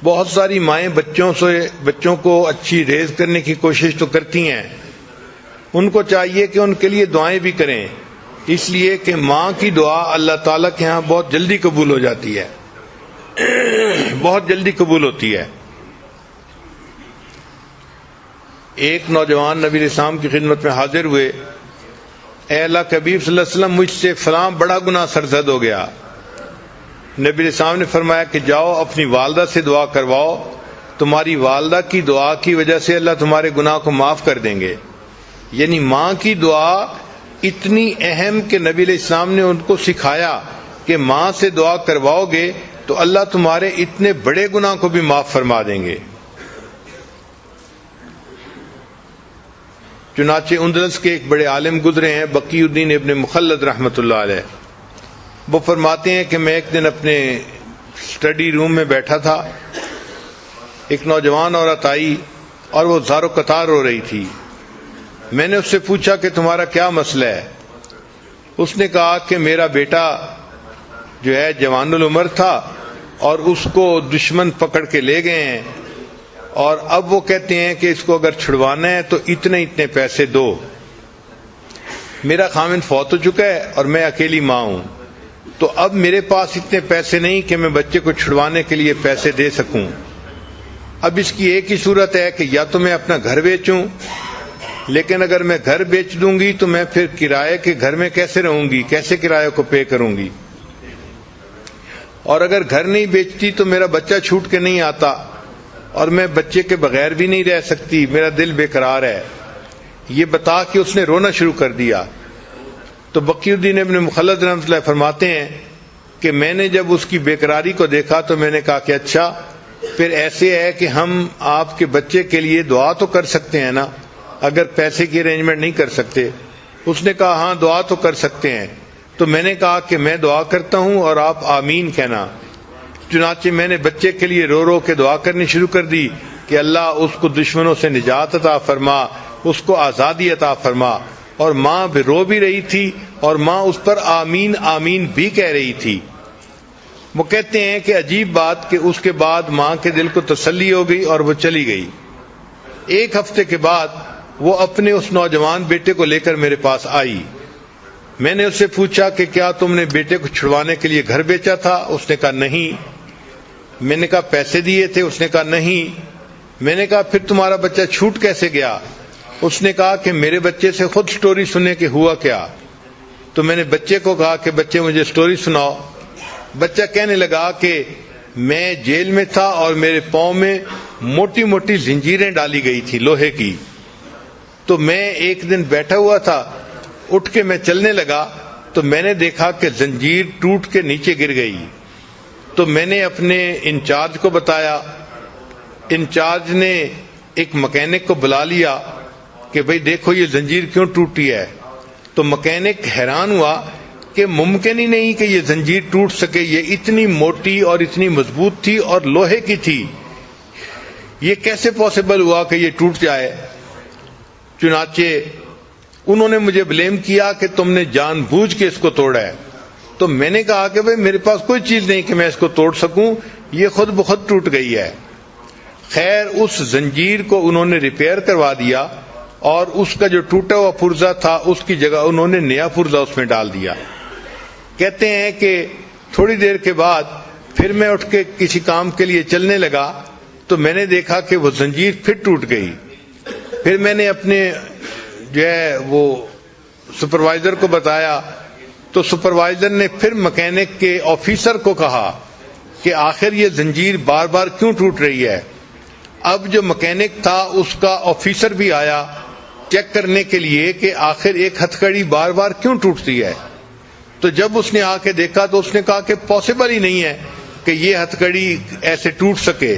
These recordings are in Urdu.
بہت ساری مائیں بچوں کو اچھی ریز کرنے کی کوشش تو کرتی ہیں، ان کو چاہیے کہ ان کے لیے دعائیں بھی کریں، اس لیے کہ ماں کی دعا اللہ تعالیٰ کے ہاں بہت جلدی قبول ہو جاتی ہے، بہت جلدی قبول ہوتی ہے۔ ایک نوجوان نبی علیہ السلام کی خدمت میں حاضر ہوئے، اے اللہ کے حبیب صلی اللہ علیہ وسلم، مجھ سے فلاں بڑا گناہ سرزد ہو گیا۔ نبی علیہ السلام نے فرمایا کہ جاؤ اپنی والدہ سے دعا کرواؤ، تمہاری والدہ کی دعا کی وجہ سے اللہ تمہارے گناہ کو معاف کر دیں گے۔ یعنی ماں کی دعا اتنی اہم کہ نبی علیہ السلام نے ان کو سکھایا کہ ماں سے دعا کرواؤ گے تو اللہ تمہارے اتنے بڑے گناہ کو بھی معاف فرما دیں گے۔ چنانچہ اندلس کے ایک بڑے عالم گزرے ہیں، بقی الدین ابن مخلد رحمۃ اللہ علیہ، وہ فرماتے ہیں کہ میں ایک دن اپنے اسٹڈی روم میں بیٹھا تھا، ایک نوجوان عورت آئی اور وہ زار و قطار رو رہی تھی۔ میں نے اس سے پوچھا کہ تمہارا کیا مسئلہ ہے؟ اس نے کہا کہ میرا بیٹا جو ہے جوان العمر تھا اور اس کو دشمن پکڑ کے لے گئے ہیں، اور اب وہ کہتے ہیں کہ اس کو اگر چھڑوانا ہے تو اتنے پیسے دو۔ میرا خاوند فوت ہو چکا ہے اور میں اکیلی ماں ہوں، تو اب میرے پاس اتنے پیسے نہیں کہ میں بچے کو چھڑوانے کے لیے پیسے دے سکوں۔ اب اس کی ایک ہی صورت ہے کہ یا تو میں اپنا گھر بیچوں، لیکن اگر میں گھر بیچ دوں گی تو میں پھر کرائے کے گھر میں کیسے رہوں گی، کیسے کرایہ کو پے کروں گی، اور اگر گھر نہیں بیچتی تو میرا بچہ چھوٹ کے نہیں آتا اور میں بچے کے بغیر بھی نہیں رہ سکتی، میرا دل بے قرار ہے۔ یہ بتا کے اس نے رونا شروع کر دیا۔ تو بقی الدین ابن مخلد رحمۃ اللہ فرماتے ہیں کہ میں نے جب اس کی بے قراری کو دیکھا تو میں نے کہا کہ اچھا پھر ایسے ہے کہ ہم آپ کے بچے کے لیے دعا تو کر سکتے ہیں نا، اگر پیسے کی ارینجمنٹ نہیں کر سکتے۔ اس نے کہا ہاں دعا تو کر سکتے ہیں۔ تو میں نے کہا کہ میں دعا کرتا ہوں اور آپ آمین کہنا۔ چنانچہ میں نے بچے کے لیے رو رو کے دعا کرنی شروع کر دی کہ اللہ اس کو دشمنوں سے نجات عطا فرما، اس کو آزادی عطا فرما، اور ماں بھی رو بھی رہی تھی اور ماں اس پر آمین آمین بھی کہہ رہی تھی۔ وہ کہتے ہیں کہ عجیب بات کہ اس کے بعد ماں کے دل کو تسلی ہو گئی اور وہ چلی گئی۔ ایک ہفتے کے بعد وہ اپنے اس نوجوان بیٹے کو لے کر میرے پاس آئی۔ میں نے اس سے پوچھا کہ کیا تم نے بیٹے کو چھڑوانے کے لیے گھر بیچا تھا؟ اس نے کہا نہیں۔ میں نے کہا پیسے دیے تھے؟ اس نے کہا نہیں۔ میں نے کہا پھر تمہارا بچہ چھوٹ کیسے گیا؟ اس نے کہا کہ میرے بچے سے خود سٹوری سننے کے ہوا کیا۔ تو میں نے بچے کو کہا کہ بچے مجھے سٹوری سناؤ۔ بچہ کہنے لگا کہ میں جیل میں تھا اور میرے پاؤں میں موٹی موٹی زنجیریں ڈالی گئی تھی لوہے کی، تو میں ایک دن بیٹھا ہوا تھا، اٹھ کے میں چلنے لگا تو میں نے دیکھا کہ زنجیر ٹوٹ کے نیچے گر گئی۔ تو میں نے اپنے انچارج کو بتایا، انچارج نے ایک مکینک کو بلا لیا کہ بھئی دیکھو یہ زنجیر کیوں ٹوٹی ہے۔ تو مکینک حیران ہوا کہ ممکن ہی نہیں کہ یہ زنجیر ٹوٹ سکے، یہ اتنی موٹی اور اتنی مضبوط تھی اور لوہے کی تھی، یہ کیسے پاسبل ہوا کہ یہ ٹوٹ جائے۔ چنانچہ انہوں نے مجھے بلیم کیا کہ تم نے جان بوجھ کے اس کو توڑا ہے۔ تو میں نے کہا کہ بھئی میرے پاس کوئی چیز نہیں کہ میں اس کو توڑ سکوں، یہ خود بخود ٹوٹ گئی ہے۔ خیر اس زنجیر کو انہوں نے ریپیئر کروا دیا اور اس کا جو ٹوٹا ہوا پرزا تھا اس کی جگہ انہوں نے نیا پرزا اس میں ڈال دیا۔ کہتے ہیں کہ تھوڑی دیر کے بعد پھر میں اٹھ کے کسی کام کے لیے چلنے لگا تو میں نے دیکھا کہ وہ زنجیر پھر ٹوٹ گئی۔ پھر میں نے اپنے جو ہے وہ سپروائزر کو بتایا تو سپروائزر نے پھر مکینک کے آفیسر کو کہا کہ آخر یہ زنجیر بار بار کیوں ٹوٹ رہی ہے۔ اب جو مکینک تھا اس کا آفیسر بھی آیا چیک کرنے کے لیے کہ آخر ایک ہتھکڑی بار بار کیوں ٹوٹتی ہے۔ تو جب اس نے آ کے دیکھا تو اس نے کہا کہ پاسبل ہی نہیں ہے کہ یہ ہتھکڑی ایسے ٹوٹ سکے۔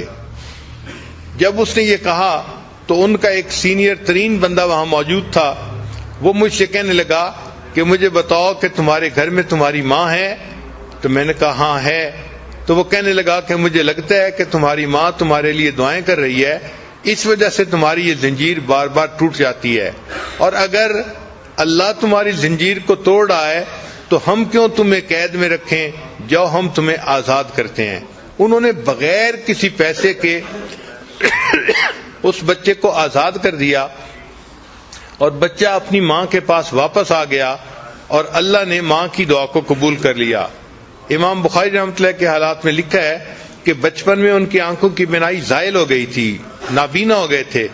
جب اس نے یہ کہا تو ان کا ایک سینئر ترین بندہ وہاں موجود تھا، وہ مجھ سے کہنے لگا کہ مجھے بتاؤ کہ تمہارے گھر میں تمہاری ماں ہے؟ تو میں نے کہا ہاں ہے۔ تو وہ کہنے لگا کہ مجھے لگتا ہے کہ تمہاری ماں تمہارے لیے دعائیں کر رہی ہے، اس وجہ سے تمہاری یہ زنجیر بار بار ٹوٹ جاتی ہے، اور اگر اللہ تمہاری زنجیر کو توڑ رہا ہے تو ہم کیوں تمہیں قید میں رکھیں، جاؤ ہم تمہیں آزاد کرتے ہیں۔ انہوں نے بغیر کسی پیسے کے اس بچے کو آزاد کر دیا اور بچہ اپنی ماں کے پاس واپس آ گیا اور اللہ نے ماں کی دعا کو قبول کر لیا۔ امام بخاری رحمۃ اللہ کے حالات میں لکھا ہے کہ بچپن میں ان کی آنکھوں کی بینائی زائل ہو گئی تھی، نابینا ہو گئے تھے،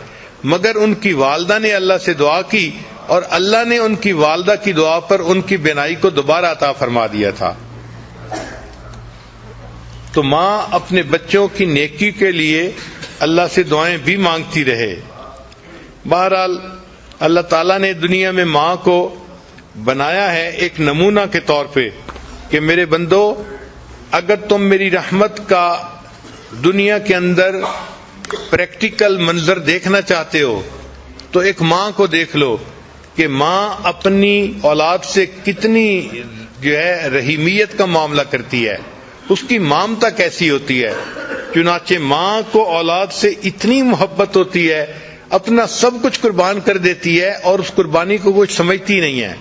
مگر ان کی والدہ نے اللہ سے دعا کی اور اللہ نے ان کی والدہ کی دعا پر ان کی بینائی کو دوبارہ عطا فرما دیا تھا۔ تو ماں اپنے بچوں کی نیکی کے لیے اللہ سے دعائیں بھی مانگتی رہے۔ بہرحال اللہ تعالیٰ نے دنیا میں ماں کو بنایا ہے ایک نمونہ کے طور پہ کہ میرے بندو، اگر تم میری رحمت کا دنیا کے اندر پریکٹیکل منظر دیکھنا چاہتے ہو تو ایک ماں کو دیکھ لو کہ ماں اپنی اولاد سے کتنی رحیمیت کا معاملہ کرتی ہے، اس کی مامتا کیسی ہوتی ہے۔ چنانچہ ماں کو اولاد سے اتنی محبت ہوتی ہے، اپنا سب کچھ قربان کر دیتی ہے اور اس قربانی کو کچھ سمجھتی نہیں ہے۔